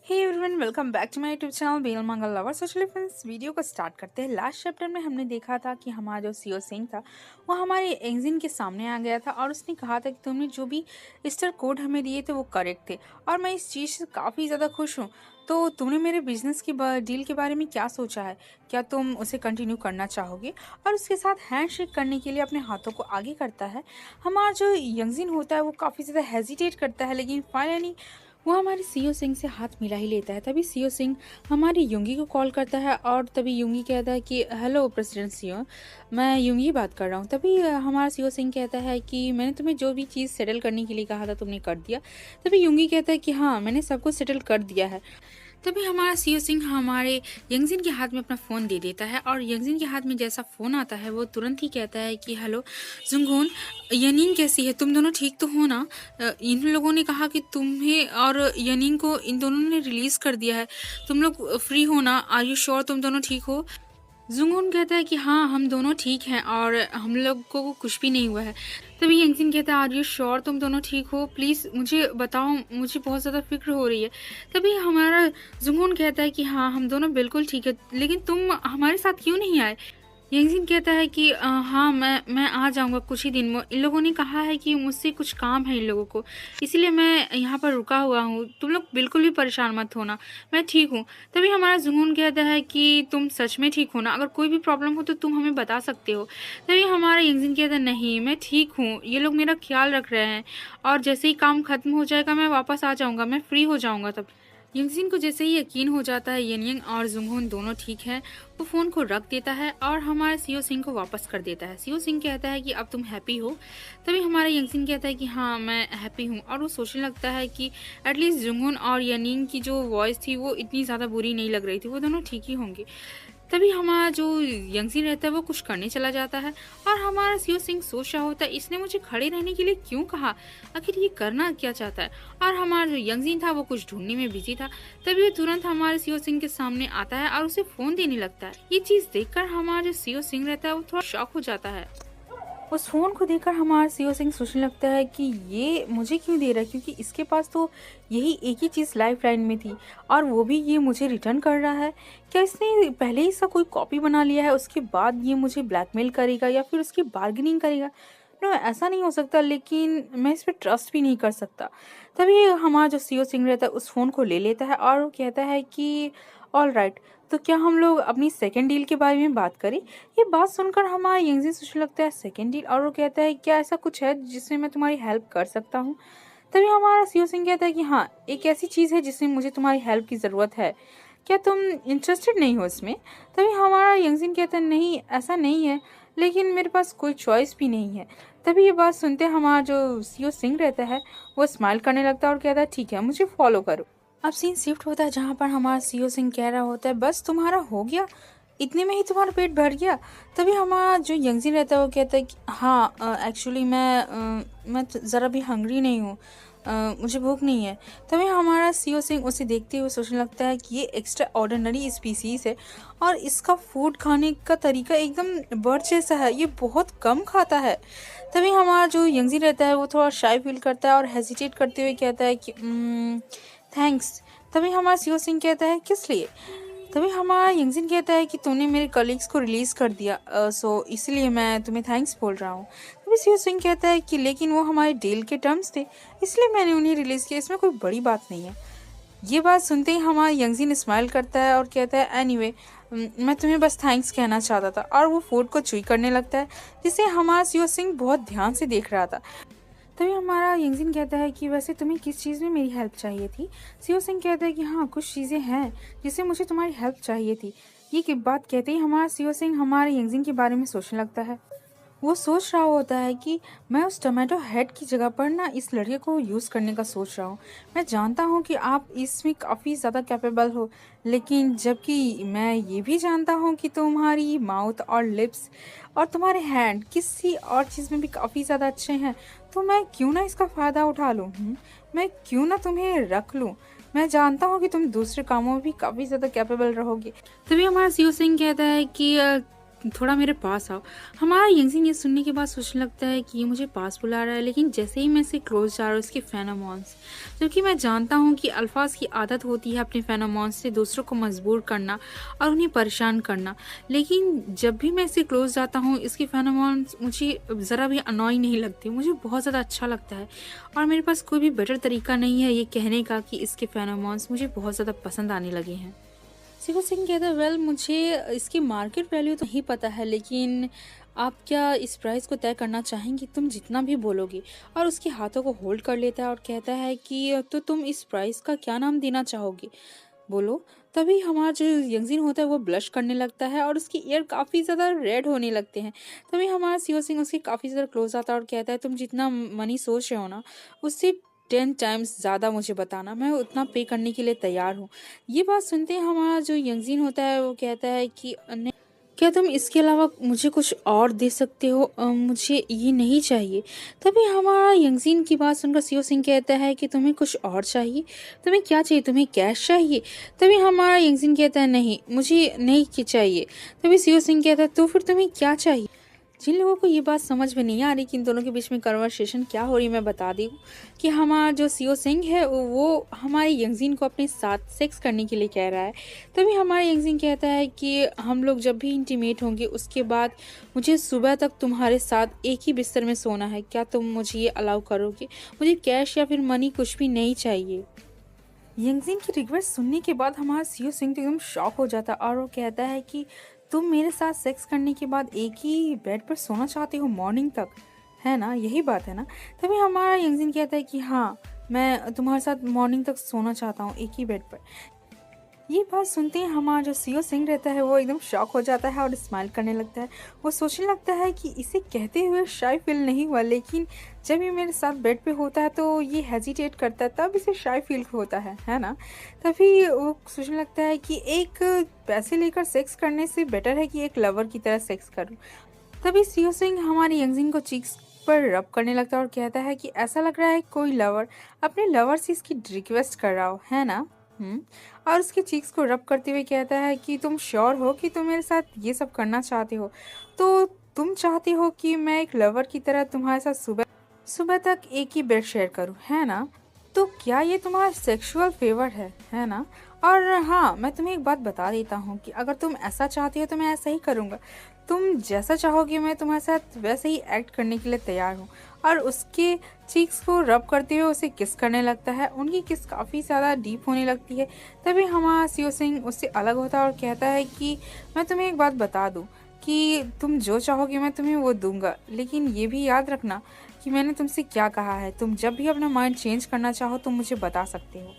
Hey everyone, welcome back to my YouTube channel bell Mangal lover. So चलिए friends, video को start करते हैं। Last chapter में हमने देखा था कि हमारा जो सीओ सिंह था वो हमारे एंजिन के सामने आ गया था और उसने कहा था कि तुमने जो भी स्टार कोड हमें दिए थे वो करेक्ट थे और मैं इस चीज़ से काफ़ी ज़्यादा खुश हूँ। तो तुमने मेरे बिजनेस की डील के बारे में क्या सोचा है? क्या तुम उसे कंटिन्यू करना चाहोगे? और उसके साथ हैंड शेक करने के लिए अपने हाथों को आगे करता है। हमारा जो यंगजिन होता है वो काफ़ी ज़्यादा हेजिटेट करता है, लेकिन फाइनली वो हमारे सीओ सिंह से हाथ मिला ही लेता है। तभी सीओ सिंह हमारी युंगी को कॉल करता है और तभी युंगी कहता है कि हेलो प्रेसिडेंट सीओ, मैं युंगी बात कर रहा हूँ। तभी हमारा सीओ सिंह कहता है कि मैंने तुम्हें जो भी चीज़ सेटल करने के लिए कहा था तुमने कर दिया। तभी युंगी कहता है कि हाँ, मैंने सब कुछ सेटल कर दिया है। तभी हमारा सीओ सिंह हमारे यंगजिन के हाथ में अपना फ़ोन दे देता है और यंगजिन के हाथ में जैसा फ़ोन आता है वो तुरंत ही कहता है कि हेलो जुंगून, यनीन कैसी है? तुम दोनों ठीक तो हो ना? इन लोगों ने कहा कि तुम्हें और यनीन को इन दोनों ने रिलीज़ कर दिया है। तुम लोग फ्री हो ना? आर यू श्योर तुम दोनों ठीक हो? जुंगून कहता है कि हाँ, हम दोनों ठीक हैं और हम लोग को कुछ भी नहीं हुआ है। तभी यंगजिन कहता है आर यू श्योर तुम दोनों ठीक हो? प्लीज़ मुझे बताओ, मुझे बहुत ज़्यादा फ़िक्र हो रही है। तभी हमारा जुंगून कहता है कि हाँ, हम दोनों बिल्कुल ठीक है, लेकिन तुम हमारे साथ क्यों नहीं आए? यंगजिन कहता है कि हाँ, मैं आ जाऊँगा कुछ ही दिन में। इन लोगों ने कहा है कि मुझसे कुछ काम है इन लोगों को, इसीलिए मैं यहाँ पर रुका हुआ हूँ। तुम लोग बिल्कुल भी परेशान मत होना, मैं ठीक हूँ। तभी हमारा जुनून कहता है कि तुम सच में ठीक हो ना? अगर कोई भी प्रॉब्लम हो तो तुम हमें बता सकते हो। तभी हमारा यंगजिन कहता है नहीं, मैं ठीक हूँ, ये लोग मेरा ख्याल रख रहे हैं और जैसे ही काम खत्म हो जाएगा मैं वापस आ जाऊँगा, मैं फ्री हो जाऊँगा तब। यंगजिन को जैसे ही यकीन हो जाता है येनयंग और जुंगहोन दोनों ठीक हैं, वो फ़ोन को रख देता है और हमारे सीओ सिंह को वापस कर देता है। सीओ सिंह कहता है कि अब तुम हैप्पी हो? तभी हमारा यंगजिन कहता है कि हाँ, मैं हैप्पी हूँ और वो सोचने लगता है कि एटलीस्ट जुंगहोन और येनिंग की जो वॉइस थी वो इतनी ज़्यादा बुरी नहीं लग रही थी, वो दोनों ठीक ही होंगे। तभी हमारा जो यंगजिन रहता है वो कुछ करने चला जाता है और हमारा सीओ सिंह सोच रहा होता है इसने मुझे खड़े रहने के लिए क्यों कहा, आखिर ये करना क्या चाहता है। और हमारा जो यंगजिन था वो कुछ ढूंढने में बिजी था। तभी वो तुरंत हमारे सीओ सिंह के सामने आता है और उसे फोन देने लगता है। ये चीज देखकर हमारा जो सीओ सिंह रहता है वो थोड़ा शॉक हो जाता है। उस फ़ोन को देखकर हमारा सीओ सिंह सोचने लगता है कि ये मुझे क्यों दे रहा है, क्योंकि इसके पास तो यही एक ही चीज़ लाइफ लाइन में थी और वो भी ये मुझे रिटर्न कर रहा है। क्या इसने पहले ही इसका कोई कॉपी बना लिया है, उसके बाद ये मुझे ब्लैकमेल करेगा या फिर उसकी बार्गेनिंग करेगा? नो, ऐसा नहीं हो सकता, लेकिन मैं इस पर ट्रस्ट भी नहीं कर सकता। तभी हमारा जो सीओ सिंह रहता है उस फ़ोन को ले लेता है और वो कहता है कि ऑल राइट, तो क्या हम लोग अपनी सेकेंड डील के बारे में बात करें? ये बात सुनकर हमारा यंगजिन सोचने लगता है सेकेंड डील, और वो कहता है क्या ऐसा कुछ है जिसमें मैं तुम्हारी हेल्प कर सकता हूँ? तभी हमारा सीओ सिंह कहता है कि हाँ, एक ऐसी चीज़ है जिसमें मुझे तुम्हारी हेल्प की ज़रूरत है। क्या तुम इंटरेस्टेड नहीं हो इसमें? तभी हमारा यंगजिन कहता है नहीं, ऐसा नहीं है, लेकिन मेरे पास कोई चॉइस भी नहीं है। तभी ये बात सुनते हमारा जो सीओ सिंह रहता है वो स्माइल करने लगता है और कहता है ठीक है, मुझे फॉलो करो। अब सीन शिफ्ट होता है जहाँ पर हमारा सीओ सिंह कह रहा होता है बस तुम्हारा हो गया, इतने में ही तुम्हारा पेट भर गया। तभी हमारा जो यंगजिन रहता है वो कहता है कि हाँ, एक्चुअली मैं ज़रा भी हंग्री नहीं हूँ, मुझे भूख नहीं है। तभी हमारा सीओ सिंह उसे देखते हुए सोचने लगता है कि ये एक्स्ट्रा ऑर्डिनरी स्पीसीज़ है और इसका फूड खाने का तरीका एकदम बर्ड जैसा है, ये बहुत कम खाता है। तभी हमारा जो यंगजिन रहता है वो थोड़ा शाय फील करता है और हेजिटेट करते हुए कहता है कि थैंक्स। तभी हमारा सीओ सिंह कहता है किस लिए? तभी हमारा यंगजिन कहता है कि तूने मेरे कलीग्स को रिलीज़ कर दिया, सो इसलिए मैं तुम्हें थैंक्स बोल रहा हूँ। तभी सीओ सिंह कहता है कि लेकिन वो हमारे डील के टर्म्स थे, इसलिए मैंने उन्हें रिलीज़ किया, इसमें कोई बड़ी बात नहीं है। ये बात सुनते ही हमारा यंगजिन स्माइल करता है और कहता है एनीवे, मैं तुम्हें बस थैंक्स कहना चाहता था, और वो फूड को चुई करने लगता है जिसे हमारा सीओ सिंह बहुत ध्यान से देख रहा था। तभी हमारा यंगजिन कहता है कि वैसे तुम्हें किस चीज़ में मेरी हेल्प चाहिए थी? सीओ सिंह कहता है कि हाँ, कुछ चीज़ें हैं जिससे मुझे तुम्हारी हेल्प चाहिए थी। ये बात कहते ही हमारा सीओ सिंह हमारे यंगजिन के बारे में सोचने लगता है। वो सोच रहा होता है कि मैं उस टमाटो हेड की जगह पर ना इस लड़के को यूज़ करने का सोच रहा हूँ। मैं जानता हूँ कि आप इसमें काफ़ी ज़्यादा कैपेबल हो, लेकिन जबकि मैं ये भी जानता हूँ कि तुम्हारी माउथ और लिप्स और तुम्हारे हैंड किसी और चीज़ में भी काफ़ी ज़्यादा अच्छे हैं, तो मैं क्यों ना इसका फ़ायदा उठा लूँ। मैं क्यों ना तुम्हें रख लूँ। मैं जानता हूँ कि तुम दूसरे कामों में भी काफ़ी ज़्यादा कैपेबल रहोगे। तभी हमारा सीओ सिंह कहता है कि थोड़ा मेरे पास आओ। हमारा यंगजिन ये सुनने के बाद सोचने लगता है कि ये मुझे पास बुला रहा है, लेकिन जैसे ही मैं इसे क्लोज जा रहा हूँ इसके फेरोमोन्स, जबकि मैं जानता हूँ कि अल्फाज की आदत होती है अपने फेरोमोन्स से दूसरों को मजबूर करना और उन्हें परेशान करना, लेकिन जब भी मैं इसे क्लोज जाता हूँ इसके फेरोमोन्स मुझे ज़रा भी अनॉय नहीं लगते, मुझे बहुत ज़्यादा अच्छा लगता है। और मेरे पास कोई भी बेटर तरीका नहीं है ये कहने का कि इसके फेरोमोन्स मुझे बहुत ज़्यादा पसंद आने लगे हैं। सिखो सिंह कहता है, वेल मुझे इसकी मार्केट वैल्यू तो नहीं पता है, लेकिन आप क्या इस प्राइस को तय करना चाहेंगी? तुम जितना भी बोलोगे। और उसके हाथों को होल्ड कर लेता है और कहता है कि तो तुम इस प्राइस का क्या नाम देना चाहोगे? बोलो। तभी हमारा जो यंगजिन होता है वो ब्लश करने लगता है और उसकी ईयर काफ़ी ज़्यादा रेड होने लगते हैं। तभी हमारा सियो सिंह उसके काफ़ी ज़्यादा क्लोज आता है और कहता है, तुम जितना मनी सोच रहे हो ना, उससे 10 टाइम्स ज़्यादा मुझे बताना, मैं उतना पे करने के लिए तैयार हूँ। ये बात सुनते ही हमारा जो यंगजिन होता है वो कहता है कि नहीं, क्या तुम इसके अलावा मुझे कुछ और दे सकते हो? मुझे ये नहीं चाहिए। तभी हमारा यंगजिन की बात सुनकर सियो सिंह कहता है कि तुम्हें कुछ और चाहिए? तुम्हें क्या चाहिए? तुम्हें कैश चाहिए? तभी हमारा यंगजिन कहता है, नहीं मुझे नहीं चाहिए। तभी सियो सिंह कहता है, तो फिर तुम्हें क्या चाहिए? जिन लोगों को ये बात समझ में नहीं आ रही कि इन दोनों के बीच में कन्वर्सेशन क्या हो रही है, मैं बता दी हूँ कि हमारा जो सियो सिंह है वो हमारे यंगजिन को अपने साथ सेक्स करने के लिए कह रहा है। तभी हमारा यंगजिन कहता है कि हम लोग जब भी इंटीमेट होंगे उसके बाद मुझे सुबह तक तुम्हारे साथ एक ही बिस्तर में सोना है, क्या तुम मुझे ये अलाउ करोगे? मुझे कैश या फिर मनी कुछ भी नहीं चाहिए। यंगजिन की रिक्वेस्ट सुनने के बाद हमारा सियो सिंह तो एकदम शॉक हो जाता है और वो कहता है कि तुम मेरे साथ सेक्स करने के बाद एक ही बेड पर सोना चाहते हो मॉर्निंग तक, है ना? यही बात है ना? तभी हमारा यंगजिन कहता है कि हाँ, मैं तुम्हारे साथ मॉर्निंग तक सोना चाहता हूँ एक ही बेड पर। ये बात सुनते ही हमारा जो सीओ सिंह रहता है वो एकदम शॉक हो जाता है और स्माइल करने लगता है। वो सोचने लगता है कि इसे कहते हुए शाय फील नहीं हुआ, लेकिन जब ये मेरे साथ बेड पे होता है तो ये हेजिटेट करता है, तब इसे शाय फील होता है ना? तभी वो सोचने लगता है कि एक पैसे लेकर सेक्स करने से बेटर है कि एक लवर की तरह सेक्स करूं। तभी सीओ सिंह हमारी यंगजिन को चीक्स पर रब करने लगता है और कहता है कि ऐसा लग रहा है कोई लवर अपने लवर से इसकी रिक्वेस्ट कर रहा हो, है ना? और उसके चीक्स को रब करते हुए कहता है कि तुम श्योर हो कि तुम मेरे साथ ये सब करना चाहते हो? तो तुम चाहते हो कि मैं एक लवर की तरह तुम्हारे साथ सुबह सुबह तक एक ही बेड शेयर करूं, है ना? तो क्या ये तुम्हारा सेक्सुअल फेवर है ना? और हाँ, मैं तुम्हें एक बात बता देता हूँ कि अगर तुम ऐसा चाहती हो तो मैं ऐसा ही करूँगा। तुम जैसा चाहोगे मैं तुम्हारे साथ वैसे ही एक्ट करने के लिए तैयार हूँ। और उसके चीक्स को रब करते हुए उसे किस करने लगता है। उनकी किस काफ़ी ज़्यादा डीप होने लगती है। तभी हमारा सियो सिंह उससे अलग होता है और कहता है कि मैं तुम्हें एक बात बता दूँ कि तुम जो चाहोगे मैं तुम्हें वो दूंगा, लेकिन ये भी याद रखना कि मैंने तुमसे क्या कहा है। तुम जब भी अपना माइंड चेंज करना चाहो तुम मुझे बता सकते हो।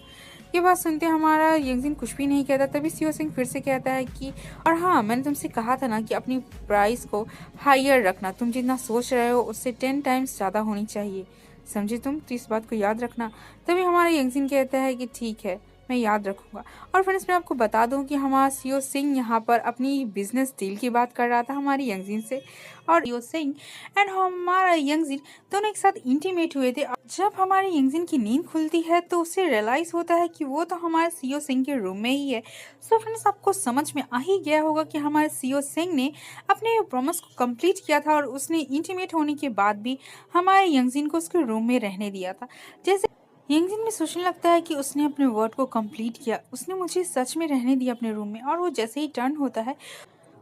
ये बात सुनते हमारा यंगजिन कुछ भी नहीं कहता। तभी सियो सिंह फिर से कहता है कि और हाँ, मैंने तुमसे कहा था ना कि अपनी प्राइस को हायर रखना, तुम जितना सोच रहे हो उससे 10 टाइम्स ज़्यादा होनी चाहिए, समझे तुम? तो इस बात को याद रखना। तभी हमारा यंगजिन कहता है कि ठीक है, मैं याद रखूंगा। और फ्रेंड्स, मैं आपको बता दूं कि हमारा सीओ सिंह यहाँ पर अपनी बिजनेस डील की बात कर रहा था हमारी यंगजिन से, और सीओ सिंह एंड हमारा यंगजिन दोनों एक साथ इंटीमेट हुए थे। जब हमारी यंगजिन की नींद खुलती है तो उसे रियलाइज होता है कि वो तो हमारे सीओ सिंह के रूम में ही है। सो फ्रेंड्स, आपको समझ में आ ही गया होगा कि हमारे सीओ सिंह ने अपने प्रॉमिस को कंप्लीट किया था और उसने इंटीमेट होने के बाद भी हमारे यंगजिन को उसके रूम में रहने दिया था। जैसे यंगजिन में सोचने लगता है कि उसने अपने वर्ड को कंप्लीट किया, उसने मुझे सच में रहने दिया अपने रूम में। और वो जैसे ही टर्न होता है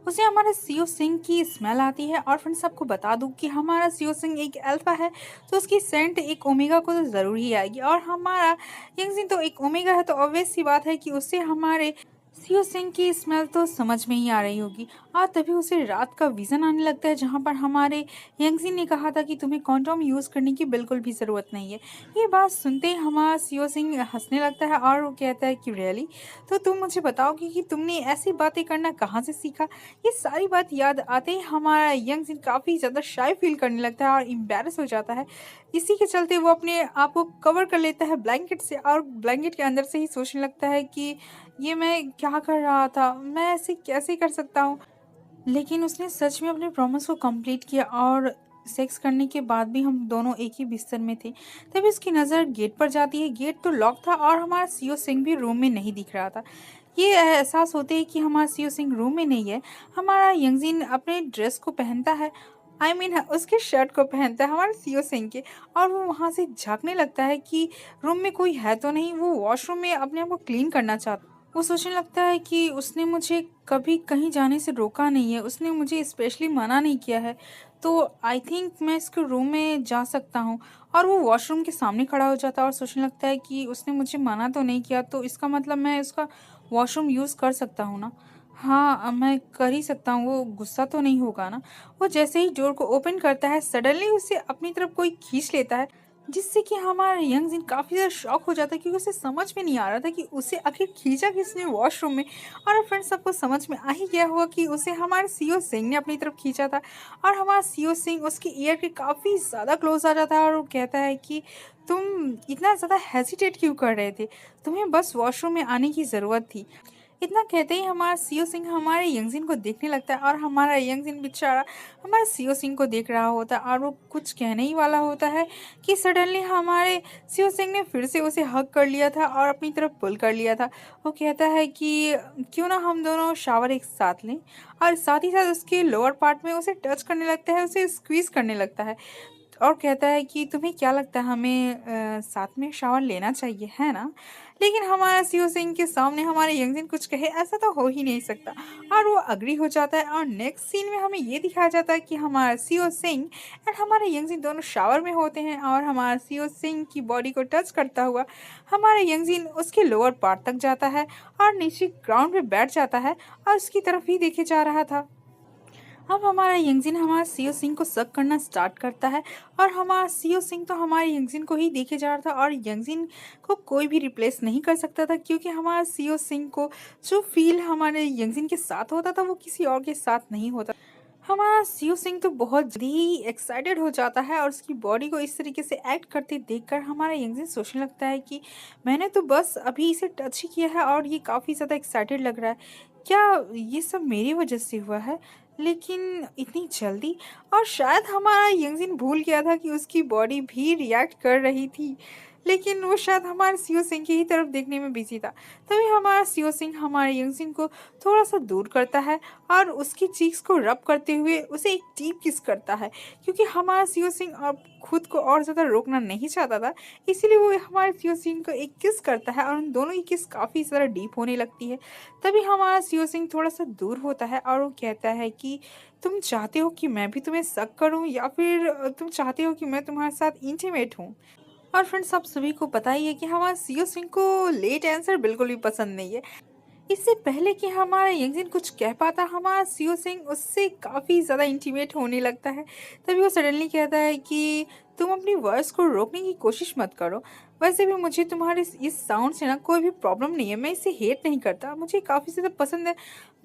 उसे हमारे सीओ सिंह की स्मेल आती है। और फ्रेंड्स, आपको बता दूं कि हमारा सीओ सिंह एक अल्फा है तो उसकी सेंट एक ओमेगा को तो ज़रूर ही आएगी, और हमारा यंगजिन तो एक ओमेगा है तो ऑब्वियस सी बात है कि उसे हमारे सीओ सिंह की स्मेल तो समझ में ही आ रही होगी। और तभी उसे रात का विजन आने लगता है जहाँ पर हमारे यंगजिन ने कहा था कि तुम्हें कॉन्डोम यूज़ करने की बिल्कुल भी ज़रूरत नहीं है। ये बात सुनते ही हमारा सीओ सिंह हंसने लगता है और वो कहता है कि रियली, तो तुम मुझे बताओगे कि तुमने ऐसी बातें करना कहाँ से सीखा? ये सारी बात याद आते ही हमारा यंगजिन काफ़ी ज़्यादा शाय फील करने लगता है और एम्बैरस हो जाता है। इसी के चलते वो अपने आप को कवर कर लेता है ब्लैंकेट से, और ब्लैंकेट के अंदर से ही सोचने लगता है कि ये मैं क्या कर रहा था, मैं ऐसे कैसे कर सकता हूँ? लेकिन उसने सच में अपने प्रॉमिस को कंप्लीट किया और सेक्स करने के बाद भी हम दोनों एक ही बिस्तर में थे। तभी उसकी नज़र गेट पर जाती है। गेट तो लॉक था और हमारा सीओ सिंह भी रूम में नहीं दिख रहा था। ये एहसास होते ही कि हमारा सीओ सिंह रूम में नहीं है, हमारा यंगजिन अपने ड्रेस को पहनता है, उसके शर्ट को पहनता है हमारे सीओ सिंह के, और वो वहाँ से झाँकने लगता है कि रूम में कोई है तो नहीं। वो वॉशरूम में अपने आप को क्लीन करना चाहता है। वो सोचने लगता है कि उसने मुझे कभी कहीं जाने से रोका नहीं है, उसने मुझे स्पेशली मना नहीं किया है, तो आई थिंक मैं इसके रूम में जा सकता हूँ। और वो वॉशरूम के सामने खड़ा हो जाता है और सोचने लगता है कि उसने मुझे मना तो नहीं किया, तो इसका मतलब मैं उसका वॉशरूम यूज़ कर सकता हूँ ना। हाँ, मैं कर ही सकता हूँ, वो गुस्सा तो नहीं होगा ना। वो जैसे ही डोर को ओपन करता है, सडनली उसे अपनी तरफ कोई खींच लेता है, जिससे कि हमारा यंग जिन काफ़ी ज़्यादा शॉक हो जाता है, क्योंकि उसे समझ में नहीं आ रहा था कि उसे आखिर खींचा किसने वॉशरूम में। और फ्रेंड्स, सबको समझ में आ ही गया होगा कि उसे हमारे सीओ सिंह ने अपनी तरफ खींचा था। और हमारा सीओ सिंह उसके ईयर के काफ़ी ज़्यादा क्लोज आ जाता है और वो कहता है कि तुम इतना ज़्यादा हेजिटेट क्यों कर रहे थे, तुम्हें बस वॉशरूम में आने की ज़रूरत थी। इतना कहते ही हमारा सीओ सिंह हमारे यंगजिन को देखने लगता है, और हमारा यंगजिन बेचारा हमारे सीओ सिंह को देख रहा होता है, और वो कुछ कहने ही वाला होता है कि सडनली हमारे सीओ सिंह ने फिर से उसे हग कर लिया था और अपनी तरफ पुल कर लिया था। वो कहता है कि क्यों ना हम दोनों शावर एक साथ लें, और साथ ही साथ उसके लोअर पार्ट में उसे टच करने लगता है, उसे स्क्वीज करने लगता है, और कहता है कि तुम्हें क्या लगता है, हमें साथ में शावर लेना चाहिए, है ना। लेकिन हमारा सीओ सिंह के सामने हमारे यंगजिन कुछ कहे ऐसा तो हो ही नहीं सकता, और वो अग्री हो जाता है। और नेक्स्ट सीन में हमें ये दिखाया जाता है कि हमारा सीओ सिंह एंड हमारे यंगजिन दोनों शावर में होते हैं, और हमारा सीओ सिंह की बॉडी को टच करता हुआ हमारा यंगजिन उसके लोअर पार्ट तक जाता है और नीचे ग्राउंड पे बैठ जाता है और उसकी तरफ ही देखे जा रहा था। अब हमारा यंगजिन हमारा सीओ सिंह को शक करना स्टार्ट करता है, और हमारा सीओ सिंह तो हमारे यंगजिन को ही देखे जा रहा था, और यंगजिन को कोई भी रिप्लेस नहीं कर सकता था, क्योंकि हमारा सीओ सिंह को जो फील हमारे यंगजिन के साथ होता था वो किसी और के साथ नहीं होता। हमारा सीओ सिंह तो बहुत जल्दी ही एक्साइटेड हो जाता है, और उसकी बॉडी को इस तरीके से एक्ट करते देखकर हमारा यंगजिन सोचने लगता है कि मैंने तो बस अभी इसे टच ही किया है और ये काफ़ी ज़्यादा एक्साइटेड लग रहा है, क्या ये सब मेरी वजह से हुआ है, लेकिन इतनी जल्दी। और शायद हमारा यंगजिन भूल गया था कि उसकी बॉडी भी रिएक्ट कर रही थी, लेकिन वो शायद हमारे सीओ सिंह की ही तरफ देखने में बिजी था। तभी हमारा सीओ सिंह हमारे यंगजिन को थोड़ा सा दूर करता है, और उसकी चीक्स को रब करते हुए उसे एक डीप किस करता है, क्योंकि हमारा सीओ सिंह अब खुद को और ज़्यादा रोकना नहीं चाहता था, इसीलिए वो हमारे सीओ सिंह को एक किस करता है, और उन दोनों की किस काफ़ी ज़्यादा डीप होने लगती है। तभी हमारा सीओ सिंह थोड़ा सा दूर होता है, और वो कहता है कि तुम चाहते हो कि मैं भी तुम्हें शक करूं, या फिर तुम चाहते हो कि मैं तुम्हारे साथ इंटीमेट हूं। और फ्रेंड्स, आप सभी को पता ही है कि हमारे सीओ सिंह को लेट आंसर बिल्कुल भी पसंद नहीं है। इससे पहले कि हमारा यंगजिन कुछ कह पाता, हमारा सीओ सिंह उससे काफ़ी ज़्यादा इंटीमेट होने लगता है। तभी वो सडनली कहता है कि तुम अपनी वॉइस को रोकने की कोशिश मत करो, वैसे भी मुझे तुम्हारे इस साउंड से ना कोई भी प्रॉब्लम नहीं है, मैं इसे हेट नहीं करता, मुझे काफ़ी ज़्यादा पसंद है,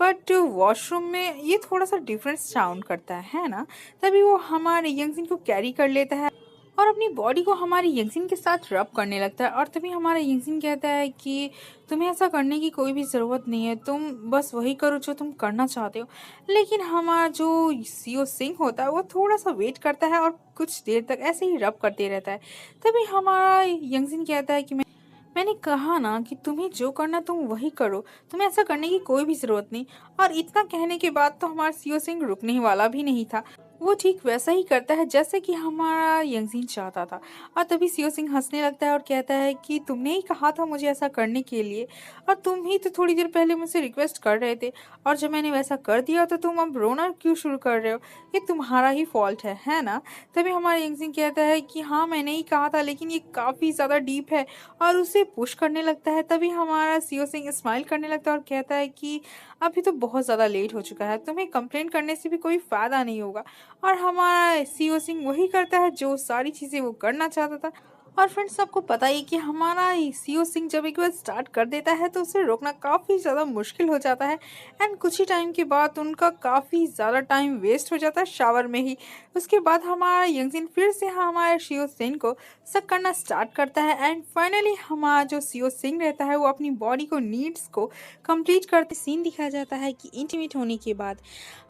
बट वॉशरूम में ये थोड़ा सा डिफरेंट साउंड करता है ना। तभी वो हमारे यंगजिन को कैरी कर लेता है और अपनी बॉडी को हमारे यंगजिन के साथ रब करने लगता है, और तभी हमारा यंगजिन कहता है कि तुम्हें ऐसा करने की कोई भी ज़रूरत नहीं है, तुम बस वही करो जो तुम करना चाहते हो। लेकिन हमारा जो सीओ सिंह होता है वो थोड़ा सा वेट करता है और कुछ देर तक ऐसे ही रब करते रहता है। तभी हमारा यंगजिन कहता है कि मैंने कहा ना कि तुम्हें जो करना तुम वही करो, तुम्हें ऐसा करने की कोई भी ज़रूरत नहीं। और इतना कहने के बाद तो हमारा सीओ सिंह रुकने ही वाला भी नहीं था, वो ठीक वैसा ही करता है जैसे कि हमारा यंगजिन चाहता था। और तभी सीओ सिंह हंसने लगता है और कहता है कि तुमने ही कहा था मुझे ऐसा करने के लिए, और तुम ही तो थोड़ी देर पहले मुझसे रिक्वेस्ट कर रहे थे, और जब मैंने वैसा कर दिया तो तुम अब रोना क्यों शुरू कर रहे हो, ये तुम्हारा ही फॉल्ट है ना। तभी हमारा यंगजिन कहता है कि हाँ, मैंने ही कहा था, लेकिन ये काफ़ी ज़्यादा डीप है, और उसे पुश करने लगता है। तभी हमारा सीओ सिंह स्माइल करने लगता है और कहता है कि अभी तो बहुत ज़्यादा लेट हो चुका है, तुम्हें कंप्लेंट करने से भी कोई फ़ायदा नहीं होगा। और हमारा सीओ सिंह वही करता है जो सारी चीज़ें वो करना चाहता था। और फ्रेंड्स, आपको पता ही कि हमारा सीओ सिंह जब एक बार स्टार्ट कर देता है तो उसे रोकना काफ़ी ज़्यादा मुश्किल हो जाता है, एंड कुछ ही टाइम के बाद उनका काफ़ी ज़्यादा टाइम वेस्ट हो जाता है शावर में ही। उसके बाद हमारा यंगजिन फिर से हमारे सीओ सिंह को शक करना स्टार्ट करता है एंड फाइनली हमारा जो सीओ सिंह रहता है वो अपनी बॉडी को नीड्स को कंप्लीट करते सीन दिखाया जाता है कि इंटीमेट होने के बाद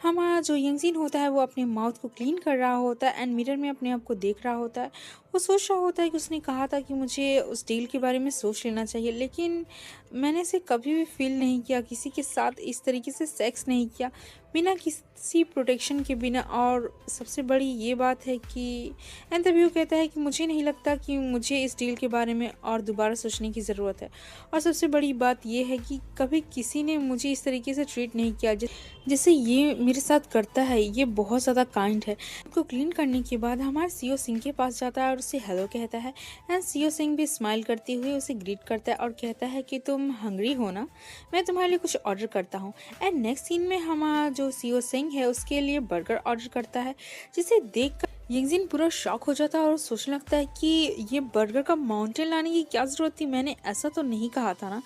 हमारा जो यंगजिन होता है वो अपने माउथ को क्लीन कर रहा होता है एंड मिरर में अपने आप को देख रहा होता है। वो सोच रहा होता है कि उसने कहा था कि मुझे उस डील के बारे में सोच लेना चाहिए, लेकिन मैंने इसे कभी भी फील नहीं किया, किसी के साथ इस तरीके से सेक्स नहीं किया बिना किसी प्रोटेक्शन के बिना। और सबसे बड़ी ये बात है कि इंटरव्यू कहता है कि मुझे नहीं लगता कि मुझे इस डील के बारे में और दोबारा सोचने की ज़रूरत है। और सबसे बड़ी बात ये है कि कभी किसी ने मुझे इस तरीके से ट्रीट नहीं किया जैसे ये मेरे साथ करता है। ये बहुत ज़्यादा काइंड है। उसको क्लीन करने के बाद हमारे सीओ सिंह के पास जाता है और उसे हेलो कहता है एंड सीओ सिंह भी स्माइल करते हुए उसे ग्रीट करता है और कहता है कि तुम हंग्री हो ना, मैं तुम्हारे लिए कुछ ऑर्डर करता हूँ। एंड नेक्स्ट सीन में हमारा जो सीओ सिंह है उसके लिए बर्गर ऑर्डर करता है, जिसे देखकर यंगजिन पूरा शॉक हो जाता है और सोचने लगता है कि ये बर्गर का माउंटेन लाने की क्या ज़रूरत थी, मैंने ऐसा तो नहीं कहा था ना।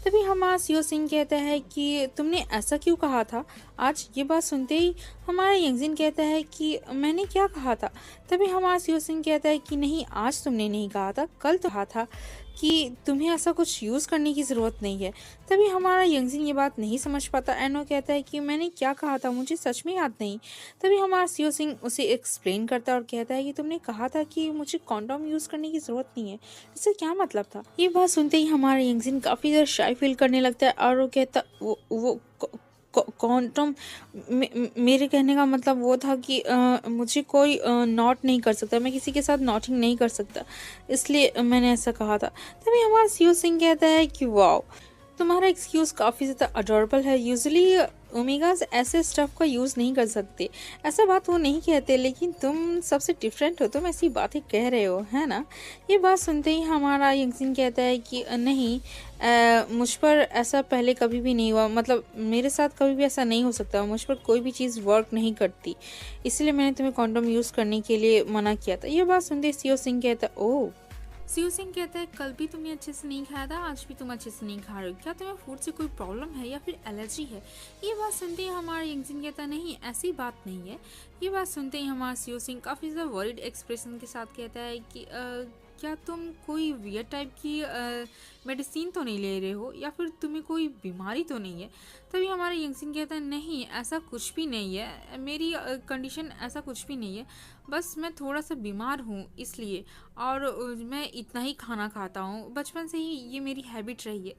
तभी हमारा सीओ सिंह कहता है कि तुमने ऐसा क्यों कहा था आज। ये बात सुनते ही हमारा यंगजिन कहता है कि मैंने क्या कहा था। तभी हमारा सीओ सिंह कहता है कि नहीं, आज तुमने नहीं कहा था, कल तो कहा था कि तुम्हें ऐसा कुछ यूज़ करने की ज़रूरत नहीं है। तभी हमारा यंगजिन ये बात नहीं समझ पाता एंड वो कहता है कि मैंने क्या कहा था, मुझे सच में याद नहीं। तभी हमारा सीओ सिंह उसे एक्सप्लेन करता है और कहता है कि तुमने कहा था कि मुझे कॉन्डोम यूज़ करने की ज़रूरत नहीं है, इससे क्या मतलब था। ये बात सुनते ही हमारा यंगजिन काफ़ी ज़्यादा शाई फील करने लगता है और वो कहता वो क्वांटम मेरे कहने का मतलब वो था कि मुझे कोई नॉट नहीं कर सकता, मैं किसी के साथ नॉटिंग नहीं कर सकता, इसलिए मैंने ऐसा कहा था। तभी हमारा सीओ सिंह कहता है कि वाओ, तुम्हारा एक्सक्यूज़ काफ़ी ज़्यादा अडोरेबल है। यूजुअली ओमेगास ऐसे स्टफ़ का यूज़ नहीं कर सकते, ऐसा बात वो नहीं कहते, लेकिन तुम सबसे डिफरेंट हो, तुम ऐसी बातें कह रहे हो, है ना। ये बात सुनते ही हमारा यंगजिन कहता है कि नहीं, मुझ पर ऐसा पहले कभी भी नहीं हुआ, मतलब मेरे साथ कभी भी ऐसा नहीं हो सकता, मुझ पर कोई भी चीज़ वर्क नहीं करती, इसलिए मैंने तुम्हें कॉन्डोम यूज़ करने के लिए मना किया था। ये बात सुनते ही सीओ सिंह कहता है ओह। सीओ सिंह कहता है कल भी तुमने अच्छे से नहीं खाया था, आज भी तुम अच्छे से नहीं खा रहे हो, क्या तुम्हें फूड से कोई प्रॉब्लम है या फिर एलर्जी है। ये बात सुनते ही हमारा यंगजिन कहता नहीं, ऐसी बात नहीं है। ये बात सुनते ही हमारा सीओ सिंह काफ़ी ज़्यादा वरीड एक्सप्रेशन के साथ कहता है कि क्या तुम कोई वियर टाइप की मेडिसिन तो नहीं ले रहे हो या फिर तुम्हें कोई बीमारी तो नहीं है। तभी हमारा यंगजिन कहता है नहीं, ऐसा कुछ भी नहीं है, मेरी कंडीशन ऐसा कुछ भी नहीं है, बस मैं थोड़ा सा बीमार हूँ इसलिए, और मैं इतना ही खाना खाता हूँ, बचपन से ही ये मेरी हैबिट रही है।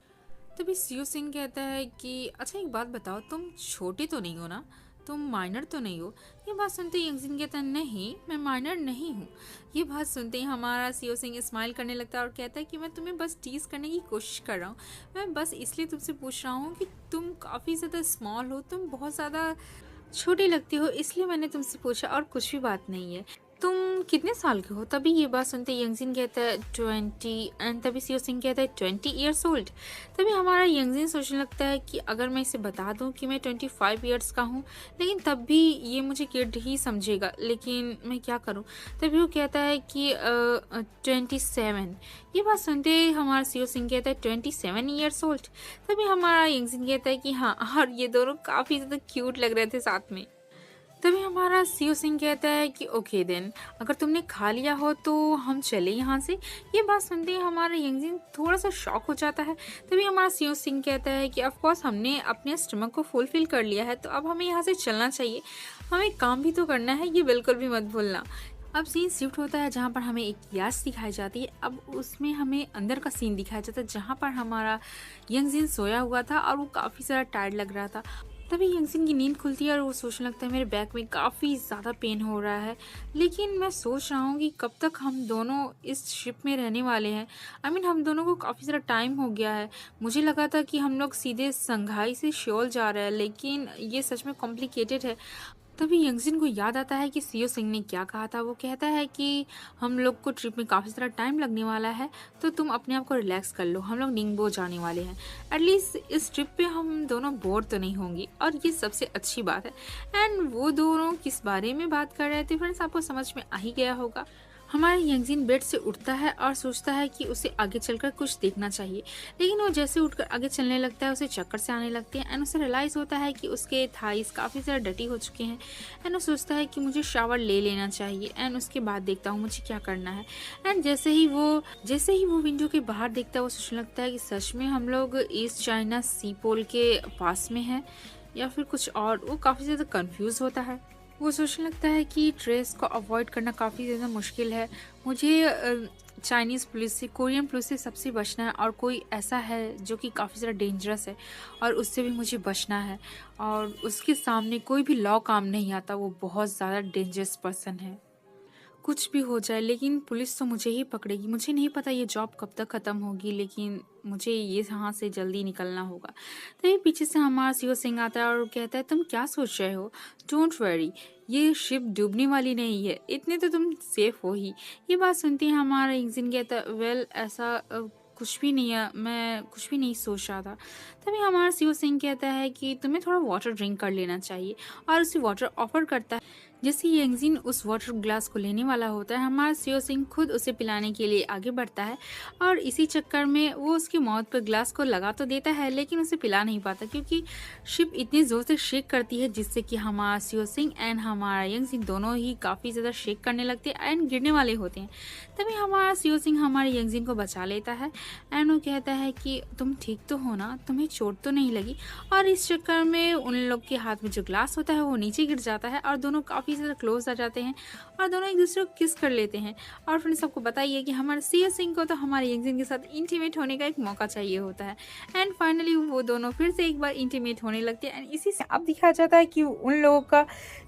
तभी सीओ सिंह कहता है कि अच्छा एक बात बताओ, तुम छोटे तो नहीं हो ना, तुम माइनर तो नहीं हो। ये बात सुनते ही यंगजिन कहता है नहीं, मैं माइनर नहीं हूँ। ये बात सुनते ही हमारा सीओ सिंह स्माइल करने लगता है और कहता है कि मैं तुम्हें बस टीज करने की कोशिश कर रहा हूँ, मैं बस इसलिए तुमसे पूछ रहा हूँ कि तुम काफ़ी ज़्यादा स्मॉल हो, तुम बहुत ज़्यादा छोटी लगती हो, इसलिए मैंने तुमसे पूछा और कुछ भी बात नहीं है। तुम कितने साल के हो। तभी ये बात सुनते यंगजिन कहता है 20 एंड तभी सीओ सिंह कहता है 20 ईयर्स ओल्ड। तभी हमारा यंगजिन सोचने लगता है कि अगर मैं इसे बता दूं कि मैं 25 ईयर्स का हूं, लेकिन तब भी ये मुझे किड ही समझेगा, लेकिन मैं क्या करूं। तभी वो कहता है कि 27। ये बात सुनते हमारा सीओ सिंह कहता है 27 ईयर्स ओल्ड। तभी हमारा यंगजिन कहता है कि हाँ, और ये दोनों काफ़ी ज़्यादा क्यूट लग रहे थे साथ में। तभी हमारा सीओ सिंह कहता है कि ओके देन, अगर तुमने खा लिया हो तो हम चले यहाँ से। ये बात सुनते ही हमारा यंगजिन थोड़ा सा शॉक हो जाता है। तभी हमारा सीओ सिंह कहता है कि ऑफ कोर्स हमने अपने स्टमक को फुलफिल कर लिया है, तो अब हमें यहाँ से चलना चाहिए, हमें काम भी तो करना है, ये बिल्कुल भी मत भूलना। अब सीन शिफ्ट होता है जहाँ पर हमें एक याच दिखाई जाती है। अब उसमें हमें अंदर का सीन दिखाया जाता है जहाँ पर हमारा यंगजिन सोया हुआ था और वो काफ़ी ज़्यादा टायर्ड लग रहा था। तभी यंगजिन की नींद खुलती है और वो सोचने लगता है मेरे बैक में काफ़ी ज़्यादा पेन हो रहा है, लेकिन मैं सोच रहा हूँ कि कब तक हम दोनों इस शिप में रहने वाले हैं। हम दोनों को काफ़ी ज़्यादा टाइम हो गया है। मुझे लगा था कि हम लोग सीधे संघाई से श्योल जा रहे हैं, लेकिन ये सच में कॉम्प्लिकेटेड है। तभी यंगजिन को याद आता है कि सीओ सिंह ने क्या कहा था। वो कहता है कि हम लोग को ट्रिप में काफ़ी सारा टाइम लगने वाला है, तो तुम अपने आप को रिलैक्स कर लो, हम लोग निंगबो जाने वाले हैं, एटलीस्ट इस ट्रिप पे हम दोनों बोर तो नहीं होंगे, और ये सबसे अच्छी बात है। एंड वो दोनों किस बारे में बात कर रहे थे फ्रेंड्स, आपको समझ में आ ही गया होगा। हमारा यंगजिन बेड से उठता है और सोचता है कि उसे आगे चलकर कुछ देखना चाहिए, लेकिन वो जैसे उठकर आगे चलने लगता है उसे चक्कर से आने लगते हैं एंड उसे रियलाइज़ होता है कि उसके थाइस काफ़ी ज़्यादा डटी हो चुके हैं एंड वो सोचता है कि मुझे शावर ले लेना चाहिए एंड उसके बाद देखता हूँ मुझे क्या करना है। एंड जैसे ही वो विंडो के बाहर देखता है वो सोचने लगता है कि सच में हम लोग ईस्ट चाइना सी पोल के पास में हैं या फिर कुछ और। वो काफ़ी ज़्यादा कंफ्यूज होता है। वो सोचने लगता है कि ट्रेस को अवॉइड करना काफ़ी ज़्यादा मुश्किल है। मुझे चाइनीज़ पुलिस से, कोरियन पुलिस से सबसे बचना है और कोई ऐसा है जो कि काफ़ी ज़्यादा डेंजरस है और उससे भी मुझे बचना है और उसके सामने कोई भी लॉ काम नहीं आता। वो बहुत ज़्यादा डेंजरस पर्सन है। कुछ भी हो जाए लेकिन पुलिस तो मुझे ही पकड़ेगी। मुझे नहीं पता ये जॉब कब तक ख़त्म होगी, लेकिन मुझे ये यहाँ से जल्दी निकलना होगा। तभी पीछे से हमारा सीओ सिंह आता है और कहता है, तुम क्या सोच रहे हो? डोंट वरी, ये शिप डूबने वाली नहीं है, इतने तो तुम सेफ हो ही। ये बात सुनते ही हमारा इंजन कहता है, वेल ऐसा कुछ भी नहीं है, मैं कुछ भी नहीं सोच रहा था। तभी हमारा सीओ सिंह कहता है कि तुम्हें थोड़ा वाटर ड्रिंक कर लेना चाहिए और उसे वाटर ऑफर करता है। जैसे ही यंगजिन उस वाटर ग्लास को लेने वाला होता है, हमारा सीओ सिंह खुद उसे पिलाने के लिए आगे बढ़ता है और इसी चक्कर में वो उसकी मौत पर ग्लास को लगा तो देता है लेकिन उसे पिला नहीं पाता, क्योंकि शिप इतनी ज़ोर से शेक करती है जिससे कि हमारा सीओ सिंह एंड हमारा यंगजिन दोनों ही काफ़ी ज़्यादा शेक करने लगते हैं एंड गिरने वाले होते हैं। तभी हमारा सीओ सिंह हमारे यंगजिन को बचा लेता है एंड वो कहता है कि तुम ठीक तो हो ना, तुम्हें चोट तो नहीं लगी। और इस चक्कर में उन लोग के हाथ में जो ग्लास होता है वो नीचे गिर जाता है और दोनों काफ़ी ज़्यादा क्लोज आ जाते हैं और दोनों एक दूसरे को किस कर लेते हैं। और फ्रेंड्स, सबको बताइए कि हमारे सीओ सिंह को तो हमारे यंगजिन के साथ इंटीमेट होने का एक मौका चाहिए होता है एंड फाइनली वो दोनों फिर से एक बार इंटीमेट होने लगते हैं एंड इसी से अब दिखाया जाता है कि उन लोगों का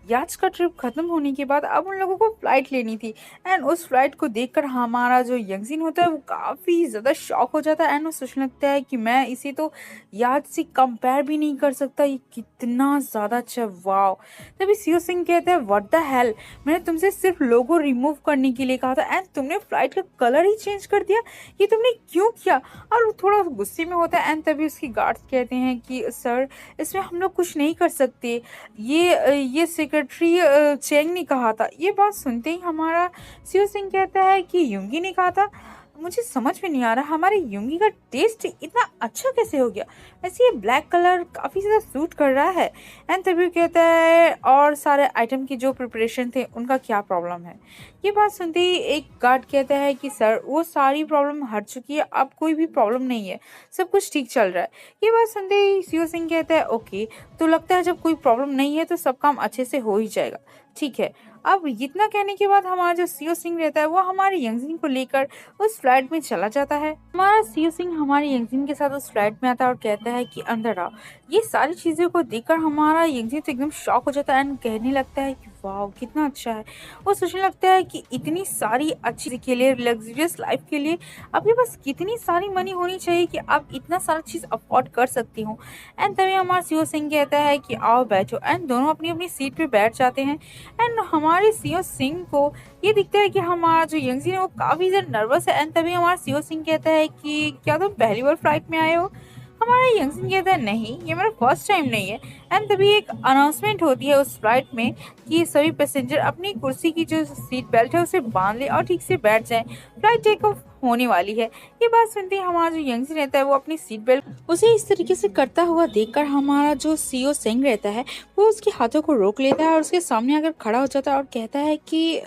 याच का ट्रिप खत्म होने के बाद अब उन लोगों को फ्लाइट लेनी थी एंड उस फ्लाइट को देखकर हमारा जो यंगजिन होता है वो काफ़ी ज़्यादा शॉक हो जाता है एंड वो सोचने लगता है कि मैं इसे तो याद से कंपेयर भी नहीं कर सकता, ये कितना ज़्यादा अच्छा, वाओ। तभी सीओ सिंह कहते हैं, व्हाट द हेल, मैंने तुमसे सिर्फ लोगो रिमूव करने के लिए कहा था एंड तुमने फ्लाइट का कलर ही चेंज कर दिया, ये तुमने क्यों किया? और वो थोड़ा गुस्से में होता है एंड तभी उसकी गार्ड्स कहते हैं कि सर, इसमें हम लोग कुछ नहीं कर सकते, ये सेक्रेटरी चेंग ने कहा था। ये बात सुनते ही हमारा सीओ सिंह कहता है कि युंगी ने कहा था। मुझे समझ में नहीं आ रहा हमारे युंगी का टेस्ट इतना अच्छा कैसे हो गया, वैसे ये ब्लैक कलर काफ़ी ज़्यादा सूट कर रहा है। एंड तभी कहता है, और सारे आइटम की जो प्रिपरेशन थे उनका क्या प्रॉब्लम है? ये बात सुनते ही एक गार्ड कहता है कि सर, वो सारी प्रॉब्लम हट चुकी है, अब कोई भी प्रॉब्लम नहीं है, सब कुछ ठीक चल रहा है। ये बात सुनते ही सीओ सिंह कहता है, ओके, तो लगता है जब कोई प्रॉब्लम नहीं है तो सब काम अच्छे से हो ही जाएगा, ठीक है। अब इतना कहने के बाद हमारा जो सीओ सिंह रहता है वो हमारे यंगजिन को लेकर उस फ्लाइट में चला जाता है। हमारा सीओ सिंह हमारे यंगजिन के साथ उस फ्लाइट में आता है और कहता है कि अंदर आओ। ये सारी चीज़ों को देखकर हमारा यंगजिन तो एकदम शॉक हो जाता है एंड कहने लगता है कि वाह, कितना अच्छा है। वो सोचने लगता है कि इतनी सारी अच्छी चीज़ के लिए, लग्जरियस लाइफ के लिए आपके पास कितनी सारी मनी होनी चाहिए कि आप इतना सारा चीज़ अफोर्ड कर सकती हो। एंड तभी हमारा सीओ सिंह कहता है कि आओ बैठो एंड दोनों अपनी अपनी सीट पे बैठ जाते हैं। एंड हमारे सीओ सिंह को ये दिखता है कि हमारा जो यंगजिन है वो काफ़ी ज़्यादा नर्वस है एंड तभी हमारा सीओ सिंह कहता है कि क्या तुम पहली बार फ्लाइट में आए हो? हमारा यंगजिन कहता है, नहीं, ये मेरा फर्स्ट टाइम नहीं है। एंड तभी एक अनाउंसमेंट होती है उस फ्लाइट में कि सभी पैसेंजर अपनी कुर्सी की जो सीट बेल्ट है उसे बांध ले और ठीक से बैठ जाएं, फ्लाइट टेक ऑफ होने वाली है। ये बात सुनते ही हमारा जो यंगजिन रहता है वो अपनी सीट बेल्ट उसे इस तरीके से करता हुआ देखकर हमारा जो सीओ सिंह रहता है वो उसके हाथों को रोक लेता है और उसके सामने आकर खड़ा हो जाता है और कहता है कि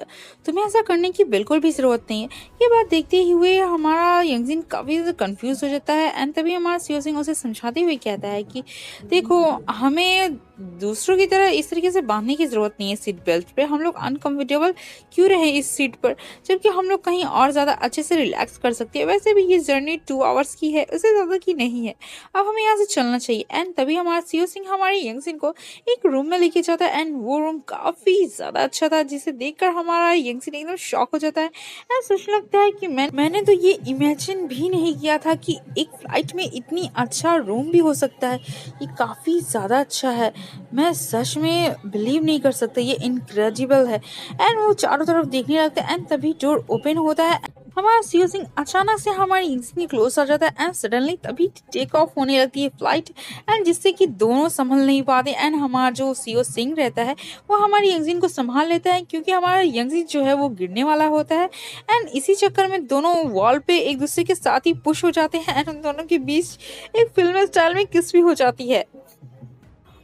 तुम्हें ऐसा करने की बिल्कुल भी ज़रूरत नहीं है। ये बात देखते हुए हमारा यंगजिन काफ़ी ज़्यादा कन्फ्यूज़ हो जाता है एंड तभी हमारा सीओ सिंह उसे समझाते हुए कहता है कि देखो, हमें दूसरों की तरह इस तरीके से बांधने की ज़रूरत नहीं है सीट बेल्ट पे। हम लोग अनकम्फर्टेबल क्यों रहे इस सीट पर, जबकि हम लोग कहीं और ज़्यादा अच्छे से रिलैक्स कर सकते हैं। वैसे भी ये जर्नी 2 आवर्स की है, उससे ज़्यादा की नहीं है। अब हमें यहाँ से चलना चाहिए। एंड तभी हमारा सीओ सिंह हमारे यंगजिन को एक रूम में लेके जाता है एंड वो रूम काफ़ी ज़्यादा अच्छा था, जिसे देखकर हमारा यंगजिन एकदम शॉक हो जाता है एंड सोचने लगता है कि मैंने तो ये इमेजिन भी नहीं किया था कि एक फ्लाइट में इतनी अच्छा रूम भी हो सकता है। ये काफ़ी ज़्यादा अच्छा है, मैं सच में बिलीव नहीं कर सकता, ये इनक्रेडिबल है। एंड वो चारों तरफ देखने लगता है एंड तभी डोर ओपन होता है। हमारा सीओ सिंह अचानक से हमारी इंजन के क्लोज आ जाता है एंड सडनली तभी टेक ऑफ होने लगती है फ्लाइट एंड जिससे कि दोनों संभल नहीं पाते एंड हमारा जो सीओ सिंह रहता है वो हमारी इंजन को संभाल लेता है क्योंकि हमारा इंजन जो है वो गिरने वाला होता है एंड इसी चक्कर में दोनों वॉल पे एक दूसरे के साथ ही पुश हो जाते हैं एंड उन दोनों के बीच एक फिल्म स्टाइल में किस भी हो जाती है।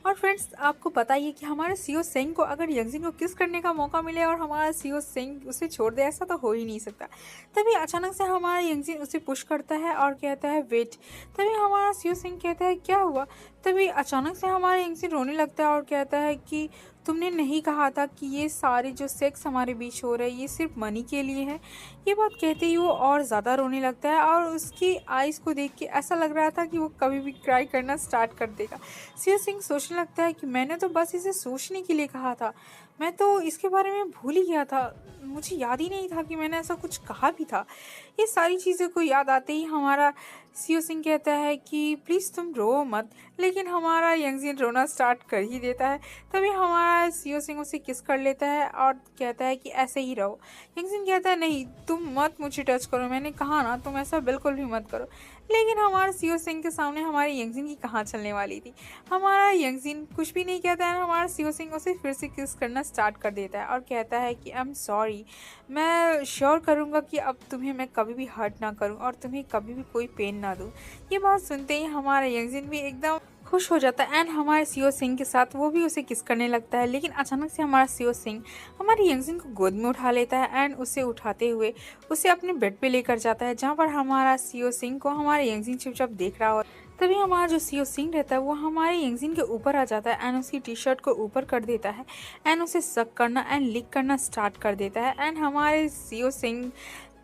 और फ्रेंड्स आपको पता ही है कि हमारे सीओ सेंग को अगर यंगजिन को किस करने का मौका मिले और हमारा सीओ सेंग उसे छोड़ दे ऐसा तो हो ही नहीं सकता। तभी अचानक से हमारा यंगजिन उसे पुश करता है और कहता है वेट। तभी हमारा सीओ सेंग कहता है क्या हुआ। तभी अचानक से हमारा यंगजिन रोने लगता है और कहता है कि तुमने नहीं कहा था कि ये सारे जो सेक्स हमारे बीच हो रहे हैं ये सिर्फ मनी के लिए है। ये बात कहते ही वो और ज़्यादा रोने लगता है और उसकी आइज़ को देख के ऐसा लग रहा था कि वो कभी भी क्राई करना स्टार्ट कर देगा। सीओ सिंह सोचने लगता है कि मैंने तो बस इसे सोचने के लिए कहा था, मैं तो इसके बारे में भूल ही गया था, मुझे याद ही नहीं था कि मैंने ऐसा कुछ कहा भी था। ये सारी चीज़ों को याद आते ही हमारा सीओ सिंह कहता है कि प्लीज़ तुम रो मत, लेकिन हमारा यंगजिन रोना स्टार्ट कर ही देता है। तभी हमारा सीओ सिंह उसे किस कर लेता है और कहता है कि ऐसे ही रहो। यंगजिन कहता है नहीं तुम मत मुझे टच करो, मैंने कहा ना तुम ऐसा बिल्कुल भी मत करो। लेकिन हमारे सीओ सिंह के सामने हमारी यंगजिन की कहाँ चलने वाली थी। हमारा यंगजिन कुछ भी नहीं कहता है, हमारा सीओ सिंह उसे फिर से किस करना स्टार्ट कर देता है और कहता है कि आई एम सॉरी, मैं श्योर करूँगा कि अब तुम्हें मैं कभी भी हर्ट ना करूँ और तुम्हें कभी भी कोई पेन ना दूँ। ये बात सुनते ही हमारा यंगजिन भी एकदम खुश हो जाता है एंड हमारे सीओ सिंह के साथ वो भी उसे किस करने लगता है। लेकिन अचानक से हमारा सीओ सिंह हमारी यंगजिन को गोद में उठा लेता है एंड उसे उठाते हुए उसे अपने बेड पे लेकर जाता है जहाँ पर हमारा सीओ सिंह को हमारे यंगजिन चुपचाप देख रहा हो। तभी हमारा जो सीओ सिंह रहता है वो हमारे यंगजिन के ऊपर आ जाता है एंड उसकी टी शर्ट को ऊपर कर देता है एंड उसे सक करना एंड लिक करना स्टार्ट कर देता है एंड हमारे सीओ सिंह